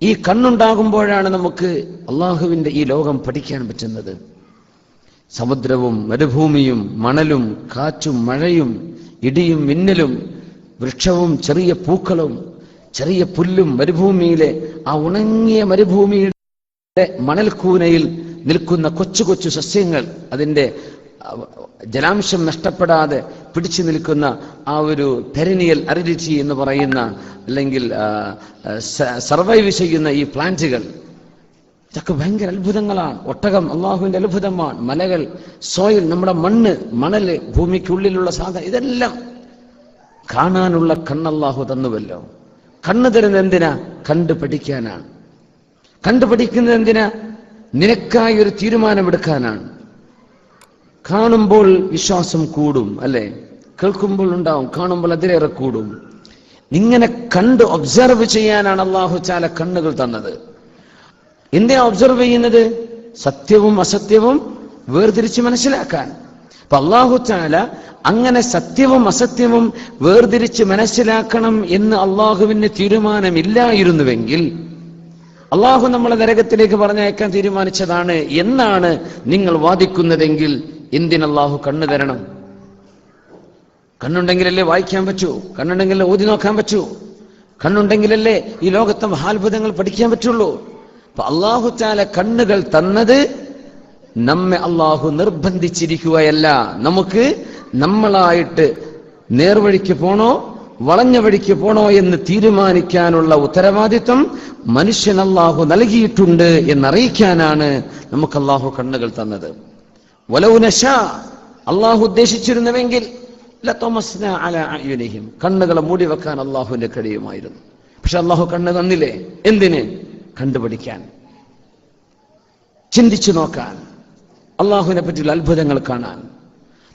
ഈ കണ്ണുണ്ടാകുമ്പോഴാണ് നമുക്ക് അള്ളാഹുവിന്റെ ഈ ലോകം പഠിക്കാൻ പറ്റുന്നത്. സമുദ്രവും മരുഭൂമിയും മണലും കാറ്റും മഴയും ഇടിയും മിന്നലും വൃക്ഷവും ചെറിയ പൂക്കളും ചെറിയ പുല്ലും മരുഭൂമിയിലെ ആ ഉണങ്ങിയ മരുഭൂമിയുടെ മണൽക്കൂനയിൽ നിൽക്കുന്ന കൊച്ചു കൊച്ചു സസ്യങ്ങൾ, അതിൻ്റെ ജലാംശം നഷ്ടപ്പെടാതെ പിടിച്ചു നിൽക്കുന്ന ആ ഒരു പെരിനിയൽ അരിഡിറ്റി എന്ന് പറയുന്ന, അല്ലെങ്കിൽ സർവൈവ് ചെയ്യുന്ന ഈ പ്ലാന്റുകൾ, ഇതൊക്കെ ഭയങ്കര അത്ഭുതങ്ങളാണ്. ഒട്ടകം അള്ളാഹുവിന്റെ അത്ഭുതമാണ്. മലകൾ, സോയിൽ, നമ്മുടെ മണ്ണ്, മണല്, ഭൂമിക്കുള്ളിലുള്ള സാധനം, ഇതെല്ലാം കാണാനുള്ള കണ്ണ് അള്ളാഹു തന്നുവല്ലോ. കണ്ണ് തരുന്നത് എന്തിനാ? കണ്ടു പഠിക്കാനാണ്. കണ്ടുപഠിക്കുന്നത് എന്തിനാ? നിനക്കായി ഒരു തീരുമാനമെടുക്കാനാണ്. കാണുമ്പോൾ വിശ്വാസം കൂടും, അല്ലെ? കേൾക്കുമ്പോൾ ഉണ്ടാവും, കാണുമ്പോൾ അതിലേറെ കൂടും. ഇങ്ങനെ കണ്ട് ഒബ്സർവ് ചെയ്യാനാണ് അള്ളാഹു ചാല കണ്ണുകൾ തന്നത്. എന്തിനാ ഒബ്സർവ് ചെയ്യുന്നത്? സത്യവും അസത്യവും വേർതിരിച്ച് മനസ്സിലാക്കാൻ. അപ്പൊ അള്ളാഹു ചാല അങ്ങനെ സത്യവും അസത്യവും വേർതിരിച്ച് മനസ്സിലാക്കണം എന്ന് അള്ളാഹുവിന് തീരുമാനമില്ലായിരുന്നുവെങ്കിൽ, അള്ളാഹു നമ്മളെ നരകത്തിലേക്ക് പറഞ്ഞയക്കാൻ തീരുമാനിച്ചതാണ് എന്നാണ് നിങ്ങൾ വാദിക്കുന്നതെങ്കിൽ, എന്തിനല്ലാഹു കണ്ണ് തരണം? കണ്ണുണ്ടെങ്കിലല്ലേ വായിക്കാൻ പറ്റൂ, കണ്ണുണ്ടെങ്കിലല്ലേ ഓതി നോക്കാൻ പറ്റൂ, കണ്ണുണ്ടെങ്കിലല്ലേ ഈ ലോകത്തെ മഹാത്ഭുതങ്ങൾ പഠിക്കാൻ പറ്റുള്ളൂ. അപ്പൊ അള്ളാഹു താല കണ്ണുകൾ തന്നത് നമ്മെ അള്ളാഹു നിർബന്ധിച്ചിരിക്കുകയല്ല. നമുക്ക് നമ്മളായിട്ട് നേർവഴിക്ക് പോണോ വളഞ്ഞ വഴിക്ക് പോണോ എന്ന് തീരുമാനിക്കാനുള്ള ഉത്തരവാദിത്വം മനുഷ്യൻ അള്ളാഹു നൽകിയിട്ടുണ്ട് എന്നറിയിക്കാനാണ് നമുക്ക് അള്ളാഹു കണ്ണുകൾ തന്നത്. വലൗ നശാ, അള്ളാഹു ഉദ്ദേശിച്ചിരുന്നുവെങ്കിൽ ലതമസ്നാ അലാ അയുനിഹിം, കണ്ണുകളെ മൂടി വെക്കാൻ അള്ളാഹുവിന്റെ കഴിയുമായിരുന്നു. പക്ഷെ അള്ളാഹു കണ്ണ് തന്നില്ലേ? എന്തിന്? കണ്ടുപഠിക്കാൻ, ചിന്തിച്ചു നോക്കാൻ, അള്ളാഹുവിനെ പറ്റിയുള്ള അത്ഭുതങ്ങൾ കാണാൻ.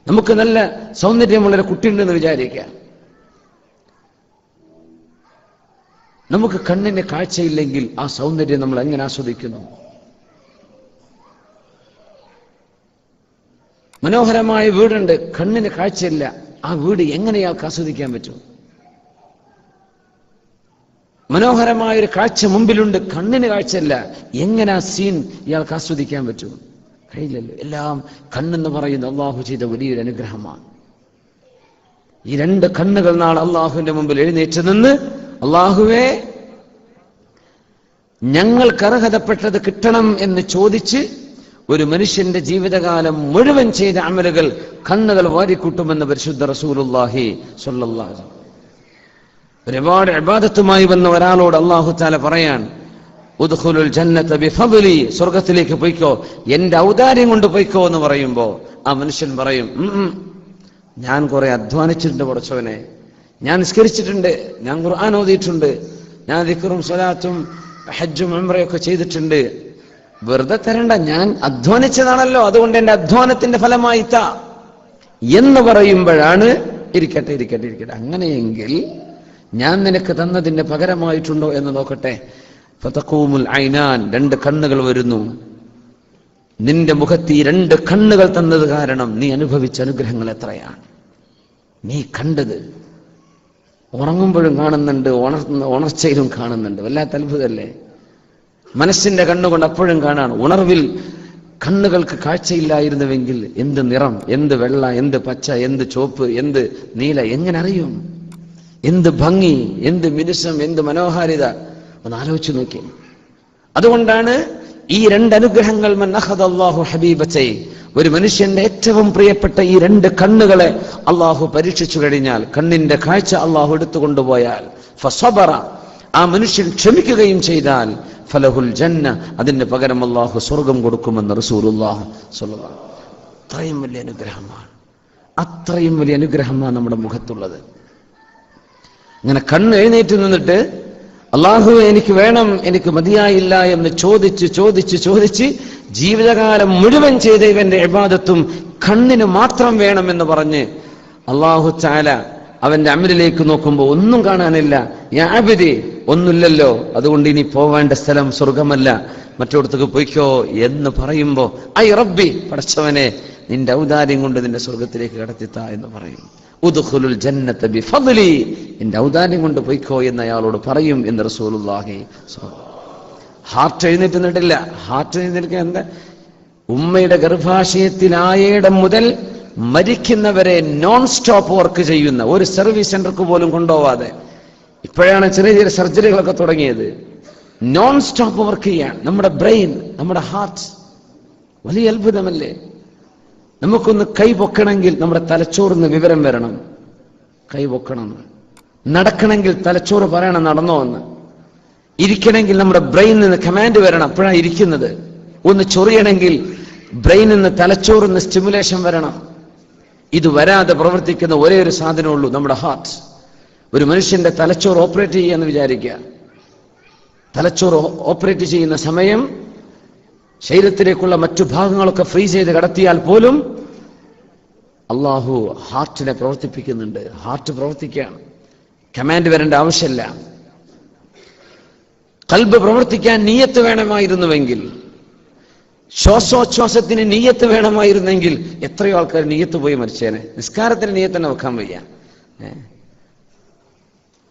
നമുക്ക് നല്ല സൗന്ദര്യമുള്ളൊരു കുട്ടിയുണ്ടെന്ന് വിചാരിക്കാം. നമുക്ക് കണ്ണിന് കാഴ്ചയില്ലെങ്കിൽ ആ സൗന്ദര്യം നമ്മൾ എങ്ങനെ ആസ്വദിക്കുന്നു? മനോഹരമായ വീടുണ്ട്, കണ്ണിന് കാഴ്ചയില്ല, ആ വീട് എങ്ങനെ ഇയാൾക്ക് ആസ്വദിക്കാൻ പറ്റും? മനോഹരമായൊരു കാഴ്ച മുമ്പിലുണ്ട്, കണ്ണിന് കാഴ്ചയില്ല, എങ്ങനെ ആ സീൻ ഇയാൾക്ക് ആസ്വദിക്കാൻ പറ്റും? കഴിയില്ലല്ലോ. എല്ലാം കണ്ണെന്ന് പറയുന്ന അള്ളാഹു ചെയ്ത വലിയൊരു അനുഗ്രഹമാണ്. ഈ രണ്ട് കണ്ണുകൾ നാളെ അള്ളാഹുവിന്റെ മുമ്പിൽ എഴുന്നേറ്റ് നിന്ന്, അള്ളാഹുവേ ഞങ്ങൾക്ക് അർഹതപ്പെട്ടത് കിട്ടണം എന്ന് ചോദിച്ച് ഒരു മനുഷ്യന്റെ ജീവിതകാലം മുഴുവൻ ചെയ്ത അമലുകൾ കണ്ണുകൾ വാരിക്കൂട്ടുമെന്ന് പരിശുദ്ധ റസൂലുള്ളാഹി സ്വല്ലല്ലാഹു അലൈഹി വസല്ലം. ഒരുപാട് ഇബാദത്തുമായി വന്ന ഒരാളോട് അല്ലാഹു തആല പറയാൻ, ഉദ്ഖുലുൽ ജന്നത ബിഫദ്ലി, സ്വർഗ്ഗത്തിലേക്ക് പോയിക്കോ, എന്റെ ഔദാര്യം കൊണ്ട് പോയിക്കോ എന്ന് പറയുമ്പോ ആ മനുഷ്യൻ പറയും, ഞാൻ കുറെ അധ്വാനിച്ചിട്ടുണ്ട് പടച്ചവനെ, ഞാൻ നിസ്കരിച്ചിട്ടുണ്ട്, ഞാൻ ഖുർആൻ ഓതിയിട്ടുണ്ട്, ഞാൻ ദിക്റും സ്വലാത്തും ഹജ്ജും ഉംറയൊക്കെ ചെയ്തിട്ടുണ്ട്, വെറുതെ തരണ്ട, ഞാൻ അധ്വാനിച്ചതാണല്ലോ, അതുകൊണ്ട് എന്റെ അധ്വാനത്തിന്റെ ഫലമായി താ എന്ന് പറയുമ്പോഴാണ് ഇരിക്കട്ടെ ഇരിക്കട്ടെ ഇരിക്കട്ടെ, അങ്ങനെയെങ്കിൽ ഞാൻ നിനക്ക് തന്നതിന്റെ പകരമായിട്ടുണ്ടോ എന്ന് നോക്കട്ടെ. ഫതഖൂമുൽ ഐനാൻ, രണ്ട് കണ്ണുകൾ വരുന്നു. നിന്റെ മുഖത്ത് ഈ രണ്ട് കണ്ണുകൾ തന്നത് കാരണം നീ അനുഭവിച്ച അനുഗ്രഹങ്ങൾ എത്രയാണ്, നീ കണ്ടത്. ഉറങ്ങുമ്പോഴും കാണുന്നുണ്ട്, ഉണർച്ചയിലും കാണുന്നുണ്ട്. വല്ലാത്ത അത്ഭുതമല്ലേ? മനസ്സിന്റെ കണ്ണുകൊണ്ട് അപ്പോഴും കാണാണ്. ഉണർവിൽ കണ്ണുകൾക്ക് കാഴ്ചയില്ലായിരുന്നുവെങ്കിൽ എന്ത് നിറം, എന്ത് വെള്ള, എന്ത് പച്ച, എന്ത് ചുവപ്പ്, എന്ത് നീല, എങ്ങനെ അറിയും? എന്ത് ഭംഗി, എന്ത് മിനുസം, എന്ത് മനോഹാരിത, ഒന്ന് ആലോചിച്ചു നോക്കി. അതുകൊണ്ടാണ് ഈ രണ്ട് അനുഗ്രഹങ്ങൾ, മൻ അഖദല്ലാഹു ഹബീബതൈ, ഒരു മനുഷ്യന്റെ ഏറ്റവും പ്രിയപ്പെട്ട ഈ രണ്ട് കണ്ണുകളെ അള്ളാഹു പരീക്ഷിച്ചു കഴിഞ്ഞാൽ, കണ്ണിന്റെ കാഴ്ച അള്ളാഹു എടുത്തുകൊണ്ടുപോയാൽ, ഫസബറ, ആ മനുഷ്യൻ ക്ഷമിക്കുകയും ചെയ്താൽ, ഫലഹുൽ ജന്ന, അതിന്റെ പകരം അള്ളാഹു സ്വർഗം കൊടുക്കുമെന്ന് റസൂലുള്ളാഹി സ്വല്ലല്ലാഹു അലൈഹി വസല്ലം. അത്രയും വലിയ അനുഗ്രഹമാണ്, അത്രയും വലിയ അനുഗ്രഹമാണ് നമ്മുടെ മുഖത്തുള്ളത്. അങ്ങനെ കണ്ണ് എഴുന്നേറ്റ് നിന്നിട്ട് അള്ളാഹുവേ എനിക്ക് വേണം, എനിക്ക് മതിയായില്ല എന്ന് ചോദിച്ച് ചോദിച്ച് ചോദിച്ച് ജീവിതകാലം മുഴുവൻ ചെയ്ത ഇവന്റെ ഇബാദത്തും കണ്ണിന് മാത്രം വേണമെന്ന് പറഞ്ഞ് അള്ളാഹു തആല അവന്റെ അമലിലേക്ക് നോക്കുമ്പോൾ ഒന്നും കാണാനില്ല. യാ അബ്ദി, ഒന്നുമില്ലല്ലോ, അതുകൊണ്ട് ഇനി പോവേണ്ട സ്ഥലം സ്വർഗമല്ല, മറ്റൊടത്തേക്ക് പോയിക്കോ എന്ന് പറയുമ്പോ, ഐ റബ്ബി, പടച്ചവനെ നിന്റെ ഔദാര്യം കൊണ്ട് നിന്റെ സ്വർഗത്തിലേക്ക് കടത്തിത്താ എന്ന് പറയും. ഉദ്ഖുലുൽ ജന്നത ബിഫദ്ലി, നിന്റെ ഔദാര്യം കൊണ്ട് പോയിക്കോ എന്ന് അയാളോട് പറയും എന്ന് റസൂലുള്ളാഹി സ്വല്ലല്ലാഹു അലൈഹി വസല്ലം. ഹാർട്ട് എഴുന്നേറ്റുന്നിട്ടില്ല. ഹാർട്ട് എഴുന്നേൽക്കാൻ എന്താ? ഉമ്മയുടെ ഗർഭാശയത്തിലായിടം മുതൽ മരിക്കുന്നവരെ നോൺ സ്റ്റോപ്പ് വർക്ക് ചെയ്യുന്ന, ഒരു സർവീസ് സെന്റർക്ക് പോലും കൊണ്ടുപോവാതെ, ഇപ്പോഴാണ് ചെറിയ ചെറിയ സർജറികളൊക്കെ തുടങ്ങിയത്, നോൺ സ്റ്റോപ്പ് വർക്ക് ചെയ്യാൻ നമ്മുടെ ബ്രെയിൻ, നമ്മുടെ ഹാർട്ട്. വലിയ അത്ഭുതമല്ലേ? നമുക്കൊന്ന് കൈ പൊക്കണമെങ്കിൽ നമ്മുടെ തലച്ചോറിന്ന് വിവരം വരണം, കൈ പൊക്കണം. നടക്കണമെങ്കിൽ തലച്ചോറ് പറയണം നടന്നോ എന്ന്. ഇരിക്കണമെങ്കിൽ നമ്മുടെ ബ്രെയിനിൽ നിന്ന് കമാൻഡ് വരണം, അപ്പോഴാണ് ഇരിക്കുന്നത്. ഒന്ന് ചൊറിയണമെങ്കിൽ ബ്രെയിനിൽ നിന്ന് തലച്ചോറിൽ നിന്ന് സ്റ്റിമുലേഷൻ വരണം. ഇത് വരാതെ പ്രവർത്തിക്കുന്ന ഒരേ ഒരു സാധനമുള്ളൂ, നമ്മുടെ ഹാർട്ട്. ഒരു മനുഷ്യന്റെ തലച്ചോറ് ഓപ്പറേറ്റ് ചെയ്യാന്ന് വിചാരിക്കുക. തലച്ചോറ് ഓപ്പറേറ്റ് ചെയ്യുന്ന സമയം ശരീരത്തിലേക്കുള്ള മറ്റു ഭാഗങ്ങളൊക്കെ ഫ്രീസ് ചെയ്ത് കടത്തിയാൽ പോലും അള്ളാഹു ഹാർട്ടിനെ പ്രവർത്തിപ്പിക്കുന്നുണ്ട്. ഹാർട്ട് പ്രവർത്തിക്കുകയാണ്, കമാൻഡ് വരേണ്ട ആവശ്യമില്ല. ഖൽബ് പ്രവർത്തിക്കാൻ നിയ്യത്ത് വേണമായിരുന്നുവെങ്കിൽ, ശ്വാസോച്ഛ്വാസത്തിന് നിയ്യത്ത് വേണമായിരുന്നെങ്കിൽ എത്രയോ ആൾക്കാർ നിയ്യത്ത് പോയി മരിച്ചേനെ. നിസ്കാരത്തിന് നിയ്യത്ത് തന്നെ വെക്കാൻ വയ്യ.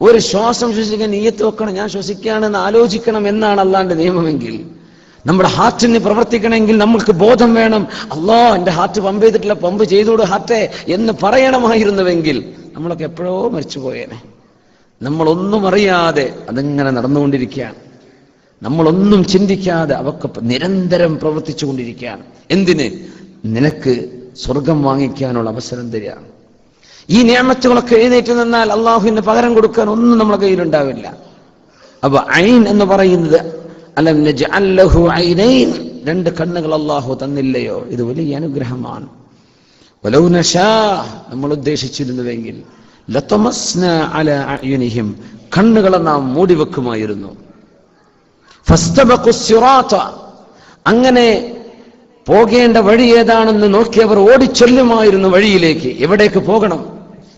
ഒരു ശ്വാസം ശ്വസിക്കാൻ നിയ്യത്ത് വെക്കണം, ഞാൻ ശ്വസിക്കുകയാണെന്ന് ആലോചിക്കണം എന്നാണ് അള്ളാന്റെ നിയമമെങ്കിൽ, നമ്മുടെ ഹാർട്ടിന് പ്രവർത്തിക്കണമെങ്കിൽ നമ്മൾക്ക് ബോധം വേണം. അല്ലാ, എന്റെ ഹാർട്ട് പമ്പ് ചെയ്തിട്ടില്ല, പമ്പ് ചെയ്തോട് ഹാർട്ടേ എന്ന് പറയണമായിരുന്നുവെങ്കിൽ നമ്മളൊക്കെ എപ്പോഴോ മരിച്ചു പോയേനെ. നമ്മളൊന്നും അറിയാതെ അതിങ്ങനെ നടന്നുകൊണ്ടിരിക്കുകയാണ്. നമ്മളൊന്നും ചിന്തിക്കാതെ അവക്ക് നിരന്തരം പ്രവർത്തിച്ചു കൊണ്ടിരിക്കുകയാണ്. എന്തിന്? നിനക്ക് സ്വർഗം വാങ്ങിക്കാനുള്ള അവസരം തരികയാണ്. ഈ നിഅമത്തുകളൊക്കെ എഴുന്നേറ്റ് നിന്നാൽ അള്ളാഹുവിന് പകരം കൊടുക്കാൻ ഒന്നും നമ്മുടെ കയ്യിലുണ്ടാവില്ല. അപ്പൊ ഐൻ എന്ന് പറയുന്നത്, അലം നജ്അൽ ലഹു ഐനൈൻ, രണ്ട് കണ്ണുകൾ അള്ളാഹു തന്നില്ലയോ? ഇത് വലിയ അനുഗ്രഹമാണ്. വലൗ നശാ, നമ്മൾ ഉദ്ദേശിച്ചിരുന്നുവെങ്കിൽ, ലതമസ്നാ അലാ അഅ്യുനിഹിം, കണ്ണുകളെ നാം മൂടിവെക്കുമായിരുന്നു. ഫസ്തബഖു സിറാത്ത, അങ്ങനെ പോകേണ്ട വഴി ഏതാണെന്ന് നോക്കിയവർ ഓടിച്ചൊല്ലുമായിരുന്നു വഴിയിലേക്ക്. എവിടേക്ക് പോകണം?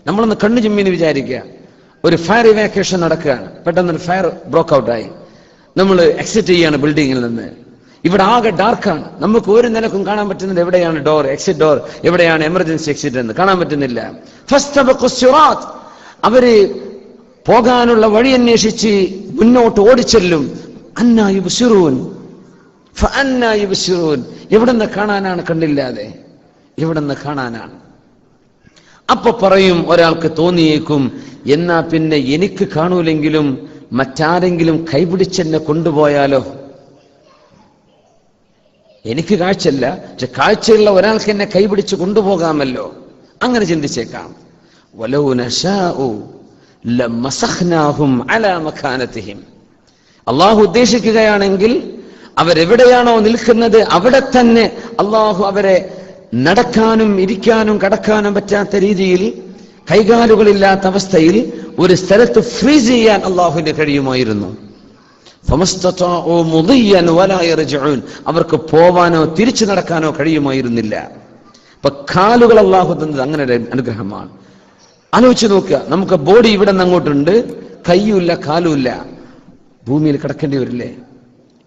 നമ്മളൊന്ന് കണ്ണു ചിമ്മിന്ന് വിചാരിക്കുക. ഒരു ഫയർ ഇവാക്യുവേഷൻ നടക്കുകയാണ്, പെട്ടെന്നൊരു ഫയർ ബ്രോക്ക് ഔട്ടായി. നമ്മൾ എക്സിറ്റ് ചെയ്യാണ് ബിൽഡിങ്ങിൽ നിന്ന്. ഇവിടെ ആകെ ഡാർക്കാണ്, നമുക്ക് ഒരു നിലക്കും കാണാൻ പറ്റുന്നില്ല. എവിടെയാണ് ഡോർ, എക്സിറ്റ് ഡോർ, എവിടെയാണ് എമർജൻസി എക്സിറ്റ് എന്ന് കാണാൻ പറ്റുന്നില്ല. ഫസ്തബഖു സിറാത്ത്, അവര് പോകാനുള്ള വഴി അന്വേഷിച്ച് മുന്നോട്ട് ഓടിച്ചെല്ലും. അന്നാ യുബ്സിറൂൻ, ഫഅന്നാ യുബ്സിറൂൻ, എവിടെന്ന് കാണാനാണ്? കണ്ടില്ലാതെ എവിടെന്ന് കാണാനാണ്? അപ്പൊ പറയും, ഒരാൾക്ക് തോന്നിയേക്കും, എന്നാ പിന്നെ എനിക്ക് കാണൂലെങ്കിലും മറ്റാരെങ്കിലും കൈപിടിച്ചെന്നെ കൊണ്ടുപോയാലോ? എനിക്ക് കാഴ്ചയില്ല, പക്ഷെ കാഴ്ചയുള്ള ഒരാൾക്ക് എന്നെ കൈപിടിച്ച് കൊണ്ടുപോകാമല്ലോ. അങ്ങനെ ചിന്തിച്ചേക്കാം. വലൗ നശാഉ ലമസഖ്നാഹും അലാ മകാനതിഹിം, അള്ളാഹു ഉദ്ദേശിക്കുകയാണെങ്കിൽ അവരെവിടെയാണോ നിൽക്കുന്നത് അവിടെ തന്നെ അള്ളാഹു അവരെ നടക്കാനും ഇരിക്കാനും കടക്കാനും പറ്റാത്ത രീതിയിൽ, കൈകാലുകളില്ലാത്ത അവസ്ഥയിൽ ഒരു സ്ഥലത്ത് ഫ്രീസ് ചെയ്യാൻ അള്ളാഹുവിന് കഴിയുമായിരുന്നു. ഫമസ്തതഉ മുദിയ്യൻ വലാ യർജിഊൻ, അവർക്ക് പോവാനോ തിരിച്ചു നടക്കാനോ കഴിയുമായിരുന്നില്ല. അപ്പൊ കാലുകൾ അള്ളാഹു തന്നത് അങ്ങനെ ഒരു അനുഗ്രഹമാണ്. ആലോചിച്ച് നോക്കുക, നമുക്ക് ബോഡി ഇവിടെ നിന്ന് അങ്ങോട്ടുണ്ട്, കയ്യുമില്ല കാലുമില്ല, ഭൂമിയിൽ കിടക്കേണ്ടി വരില്ലേ?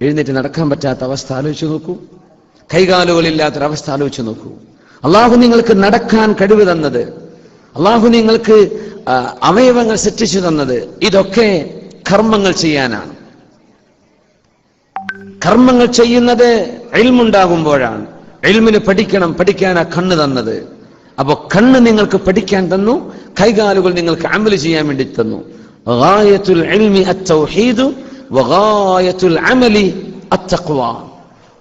എഴുന്നേറ്റ് നടക്കാൻ പറ്റാത്ത അവസ്ഥ ആലോചിച്ച് നോക്കൂ. കൈകാലുകളില്ലാത്തൊരവസ്ഥ ആലോചിച്ച് നോക്കൂ. അള്ളാഹു നിങ്ങൾക്ക് നടക്കാൻ കഴിവ് തന്നത്, അള്ളാഹു നിങ്ങൾക്ക് അവയവങ്ങൾ സൃഷ്ടിച്ചു തന്നത്, ഇതൊക്കെ കർമ്മങ്ങൾ ചെയ്യാനാണ്. കർമ്മങ്ങൾ ചെയ്യുന്നത് ഇൽമുണ്ടാകുമ്പോഴാണ്. ഇൽമിന് പഠിക്കണം, പഠിക്കാനാ കണ്ണ് തന്നത്. അപ്പൊ കണ്ണ് നിങ്ങൾക്ക് പഠിക്കാൻ തന്നു, കൈകാലുകൾ നിങ്ങൾക്ക് അമൽ ചെയ്യാൻ വേണ്ടി തന്നു. ഗായത്തുൽ ഇൽമി അത്തൗഹീദ് വഗായത്തുൽ അമലി അത്തഖ്വാ.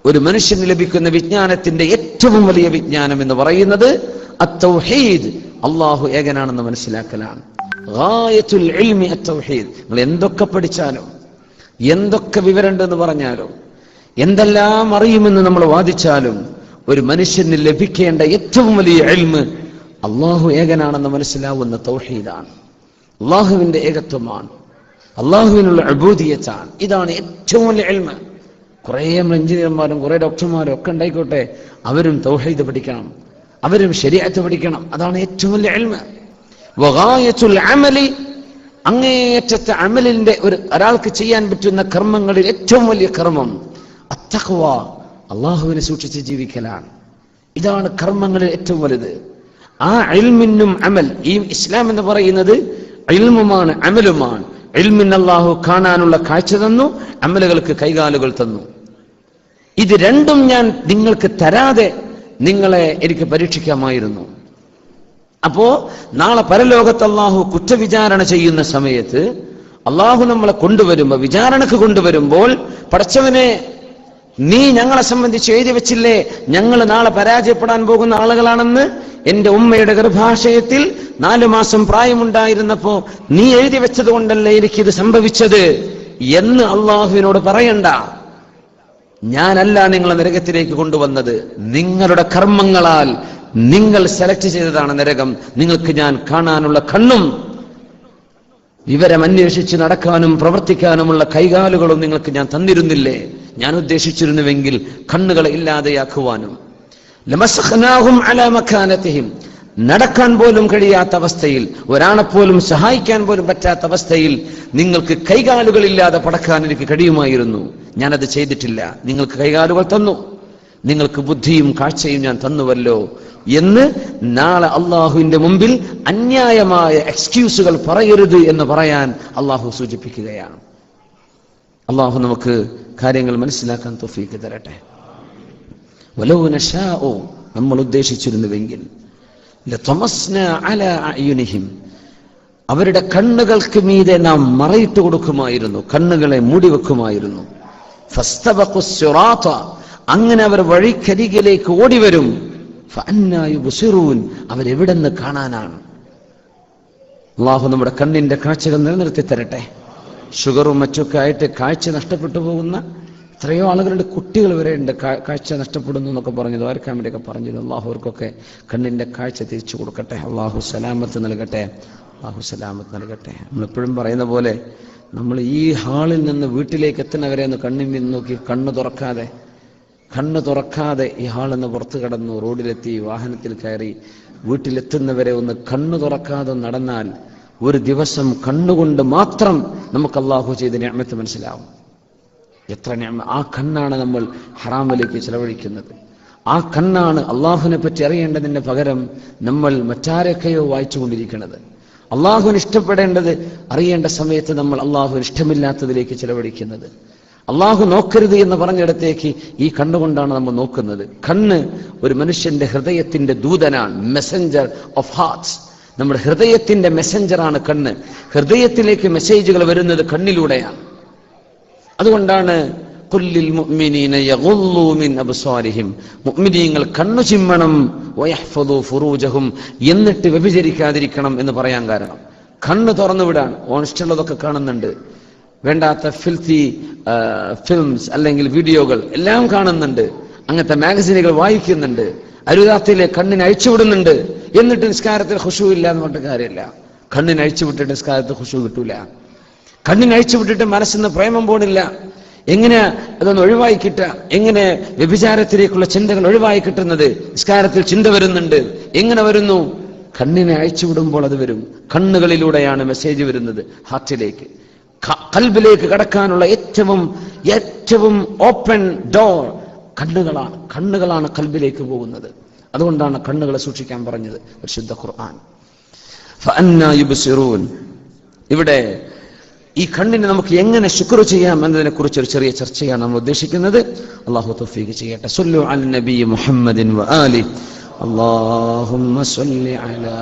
ഒരു മനുഷ്യന് ലഭിക്കുന്ന വിജ്ഞാനത്തിന്റെ ഏറ്റവും വലിയ വിജ്ഞാനം എന്ന് പറയുന്നത് അത്തൗഹീദ്, അള്ളാഹു ഏകനാണെന്ന് മനസ്സിലാക്കലാണ്. ഗായത്തുൽ ഇൽമി അത്തൗഹീദ്. നിങ്ങൾ എന്തൊക്കെ പഠിച്ചാലോ, എന്തൊക്കെ വിവരമുണ്ടെന്ന് പറഞ്ഞാലോ, എന്തെല്ലാം അറിയുമെന്ന് നമ്മൾ വാദിച്ചാലും, ഒരു മനുഷ്യന് ലഭിക്കേണ്ട ഏറ്റവും വലിയ ഇൽമ് അള്ളാഹു ഏകനാണെന്ന് മനസ്സിലാവുന്ന തൗഹീദാണ്. അള്ളാഹുവിന്റെ ഏകത്വമാണ്, അള്ളാഹുവിനുള്ള ഉബൂദിയത്താണ്. ഇതാണ് ഏറ്റവും വലിയ ഇൽമ്. കുറെ എഞ്ചിനീയർമാരും കുറെ ഡോക്ടർമാരും ഒക്കെ ഉണ്ടായിക്കോട്ടെ, അവരും തൗഹീദ് പഠിക്കണം, അവരും ശരീഅത്ത് പഠിക്കണം. അതാണ് ഏറ്റവും വലിയ ഇൽമ്. വഗായത്തുൽ അമലി, അങ്ങേയറ്റത്തെ അമലിന്റെ ഒരാൾക്ക് ചെയ്യാൻ പറ്റുന്ന കർമ്മങ്ങളിൽ ഏറ്റവും വലിയ കർമ്മം അത്തഖ്വാ, അള്ളാഹുവിനെ സൂക്ഷിച്ച് ജീവിക്കലാണ്. ഇതാണ് കർമ്മങ്ങളിൽ ഏറ്റവും വലുത്. ആ ഇൽമിനും അമൽ, ഈ ഇസ്ലാം എന്ന് പറയുന്നത് ഇൽമുമാണ് അമലുമാണ്. ഇൽമിന് അല്ലാഹു കാണാനുള്ള കാഴ്ച തന്നു, അമലുകൾക്ക് കൈകാലുകൾ തന്നു. ഇത് രണ്ടും ഞാൻ നിങ്ങൾക്ക് തരാതെ നിങ്ങളെ എനിക്ക് പരീക്ഷിക്കാമായിരുന്നു. അപ്പോ നാളെ പരലോകത്ത് അല്ലാഹു കുറ്റവിചാരണ ചെയ്യുന്ന സമയത്ത് അല്ലാഹു നമ്മളെ കൊണ്ടുവരുമ്പോൾ, വിചാരണക്ക് കൊണ്ടുവരുമ്പോൾ, പടച്ചവനെ നീ ഞങ്ങളെ സംബന്ധിച്ച് എഴുതി വെച്ചില്ലേ ഞങ്ങൾ നാളെ പരാജയപ്പെടാൻ പോകുന്ന ആളുകളാണെന്ന്? എന്റെ ഉമ്മയുടെ ഗർഭാശയത്തിൽ 4 മാസം പ്രായമുണ്ടായിരുന്നപ്പോ നീ എഴുതി വെച്ചത് കൊണ്ടല്ലേ എനിക്കിത് സംഭവിച്ചത് എന്ന് അള്ളാഹുവിനോട് പറയണ്ട. ഞാനല്ല നിങ്ങളെ നരകത്തിലേക്ക് കൊണ്ടുവന്നത്, നിങ്ങളുടെ കർമ്മങ്ങളാൽ നിങ്ങൾ സെലക്ട് ചെയ്തതാണ് നരകം. നിങ്ങൾക്ക് ഞാൻ കാണാനുള്ള കണ്ണും വിവരം അന്വേഷിച്ച് നടക്കാനും പ്രവർത്തിക്കാനുമുള്ള കൈകാലുകളും നിങ്ങൾക്ക് ഞാൻ തന്നിരുന്നില്ലേ? ഞാൻ ഉദ്ദേശിച്ചിരുന്നുവെങ്കിൽ കണ്ണുകളെ ഇല്ലാതെയാക്കുവാനും. ലമസഖ്നാഹും അലാ മക്കാനതിഹിം, നടക്കാൻ പോലും കഴിയാത്ത അവസ്ഥയിൽ, ഒരാളെപ്പോലും സഹായിക്കാൻ പോലും പറ്റാത്ത അവസ്ഥയിൽ നിങ്ങൾക്ക് കൈകാലുകളില്ലാതെ പടക്കാൻ എനിക്ക് കഴിയുമായിരുന്നു. ഞാനത് ചെയ്തിട്ടില്ല. നിങ്ങൾക്ക് കൈകാലുകൾ തന്നു, നിങ്ങൾക്ക് ബുദ്ധിയും കാഴ്ചയും ഞാൻ തന്നുവല്ലോ എന്ന് നാളെ അള്ളാഹുവിന്റെ മുമ്പിൽ അന്യായമായ എക്സ്ക്യൂസുകൾ പറയരുത് എന്ന് പറയാൻ അള്ളാഹു സൂചിപ്പിക്കുകയാണ്. അള്ളാഹു നമുക്ക് കാര്യങ്ങൾ മനസ്സിലാക്കാൻ തൗഫീഖ് തരട്ടെ. വലൗ നശാഉ, നമ്മൾ ഉദ്ദേശിച്ചിരുന്നുവെങ്കിൽ, ലതമസ്നാ അലാ അയുനിഹിം, അവരുടെ കണ്ണുകൾക്ക് മീതെ നാം മറയിട്ട് കൊടുക്കുമായിരുന്നു, കണ്ണുകളെ മൂടിവെക്കുമായിരുന്നു. ഫസ്തബഖുസ് സിറാത, അങ്ങനെ അവർ വഴിക്കരികിലേക്ക് ഓടിവരും. ഫഅന്നാ യുബ്സിറൂൻ, അവരെവിടെന്ന് കാണാനാണ്? അല്ലാഹു നമ്മുടെ കണ്ണിന്റെ കാഴ്ചകൾ നിലനിർത്തി തരട്ടെ. ഷുഗറും മറ്റൊക്കെ ആയിട്ട് കാഴ്ച നഷ്ടപ്പെട്ടു പോകുന്ന എത്രയോ ആളുകളുടെ കുട്ടികൾ വരെ ഉണ്ട് കാഴ്ച നഷ്ടപ്പെടുന്നു എന്നൊക്കെ പറഞ്ഞു, ദ്വാരക്കാൻ വേണ്ടിയൊക്കെ പറഞ്ഞിരുന്നു. അള്ളാഹു അവർക്കൊക്കെ കണ്ണിന്റെ കാഴ്ച തിരിച്ചു കൊടുക്കട്ടെ. അള്ളാഹു സലാമത്ത് നൽകട്ടെ. അള്ളാഹു സലാമത്ത് നൽകട്ടെ. നമ്മളെപ്പോഴും പറയുന്ന പോലെ നമ്മൾ ഈ ഹാളിൽ നിന്ന് വീട്ടിലേക്ക് എത്തുന്നവരെ ഒന്ന് കണ്ണിൽ നിന്ന് നോക്കി, കണ്ണ് തുറക്കാതെ ഈ ഹാളിൽ നിന്ന് പുറത്തു കടന്നു, റോഡിലെത്തി, വാഹനത്തിൽ കയറി വീട്ടിലെത്തുന്നവരെ ഒന്ന് കണ്ണു തുറക്കാതെ നടന്നാൽ ഒരു ദിവസം കണ്ണുകൊണ്ട് മാത്രം നമുക്ക് അള്ളാഹു ചെയ്ത നിഅമത്ത് മനസ്സിലാവും. എത്ര നിഅമ! ആ കണ്ണാണ് നമ്മൾ ഹറാമിലേക്ക് ചെലവഴിക്കുന്നത്. ആ കണ്ണാണ് അള്ളാഹുവിനെ പറ്റി അറിയേണ്ടതിന്റെ പകരം നമ്മൾ മറ്റാരൊക്കെയോ വായിച്ചുകൊണ്ടിരിക്കുന്നത്. അള്ളാഹുവിന് ഇഷ്ടപ്പെടേണ്ടത് അറിയേണ്ട സമയത്ത് നമ്മൾ അള്ളാഹുവിന് ഇഷ്ടമില്ലാത്തതിലേക്ക് ചെലവഴിക്കുന്നത്. അള്ളാഹു നോക്കരുത് എന്ന് പറഞ്ഞിടത്തേക്ക് ഈ കണ്ണുകൊണ്ടാണ് നമ്മൾ നോക്കുന്നത്. കണ്ണ് ഒരു മനുഷ്യന്റെ ഹൃദയത്തിന്റെ ദൂതനാണ്, മെസ്സഞ്ചർ ഓഫ് ഹാർട്ട്സ്. നമ്മുടെ ഹൃദയത്തിന്റെ മെസ്സഞ്ചറാണ് കണ്ണ്. ഹൃദയത്തിലേക്ക് മെസ്സേജുകൾ വരുന്നത് കണ്ണിലൂടെയാണ്. അതുകൊണ്ടാണ് ഖുല്ലിൽ മുഅ്മിനീന യഗുല്ലൂ മിൻ അബ്സാരിഹിം, മുഅ്മിനീങ്ങൾ കണ്ണു ചിമ്മണം, വയഹ്ഫദൂ ഫുറൂജഹും, എന്നിട്ട് വ്യഭിചരിക്കാതിരിക്കണം എന്ന് പറയാൻ കാരണം കണ്ണ് തുറന്നു വിടാൻ. ഓണിഷ്ടമുള്ളതൊക്കെ കാണുന്നുണ്ട്, വേണ്ടാത്ത ഫിൽത്തി ഫിലിംസ് അല്ലെങ്കിൽ വീഡിയോകൾ എല്ലാം കാണുന്നുണ്ട്, അങ്ങനത്തെ മാഗസിനുകൾ വായിക്കുന്നുണ്ട്, അരുതാത്തിലെ കണ്ണിന് അഴിച്ചുവിടുന്നുണ്ട്. എന്നിട്ട് നിസ്കാരത്തിൽ ഖുശൂ ഇല്ല എന്ന് പറഞ്ഞിട്ട് കാര്യമില്ല. കണ്ണിന് അഴിച്ചുവിട്ടിട്ട് നിസ്കാരത്തിൽ ഖുശൂ കിട്ടൂല. കണ്ണിന് അഴിച്ചുവിട്ടിട്ട് മനസ്സിന്ന് പ്രേമം പോണില്ല. എങ്ങനെ അതൊന്ന് ഒഴിവായി കിട്ടുക? എങ്ങനെ വ്യഭിചാരത്തിലേക്കുള്ള ചിന്തകൾ ഒഴിവായി കിട്ടുന്നത്? നിസ്കാരത്തിൽ ചിന്ത വരുന്നുണ്ട്. എങ്ങനെ വരുന്നു? കണ്ണിനെ അഴിച്ചുവിടുമ്പോൾ അത് വരും. കണ്ണുകളിലൂടെയാണ് മെസ്സേജ് വരുന്നത് ഹാർട്ടിലേക്ക്, ഖൽബിലേക്ക് കടക്കാനുള്ള ഏറ്റവും ഓപ്പൺ ഡോർ കണ്ണുകളാണ്. കണ്ണുകളാണ് ഖൽബിലേക്ക് പോകുന്നത്. അതുകൊണ്ടാണ് കണ്ണുകളെ സൂക്ഷിക്കാൻ പറഞ്ഞത് പരിശുദ്ധ ഖുർആൻ. ഫഅന്നാ യുബ്സിറൂൻ. ഇവിടെ ഈ കണ്ണിനെ നമുക്ക് എങ്ങനെ ശുക്ർ ചെയ്യാം എന്നതിനെ കുറിച്ച് ഒരു ചെറിയ ചർച്ചയാണ് നമ്മൾ ഉദ്ദേശിക്കുന്നത്. അല്ലാഹു തൗഫീഖ് ചെയ്യട്ടെ. സല്ലു അലൻ നബി മുഹമ്മദിൻ വആലി. അല്ലാഹുമ്മ സല്ലി അലാ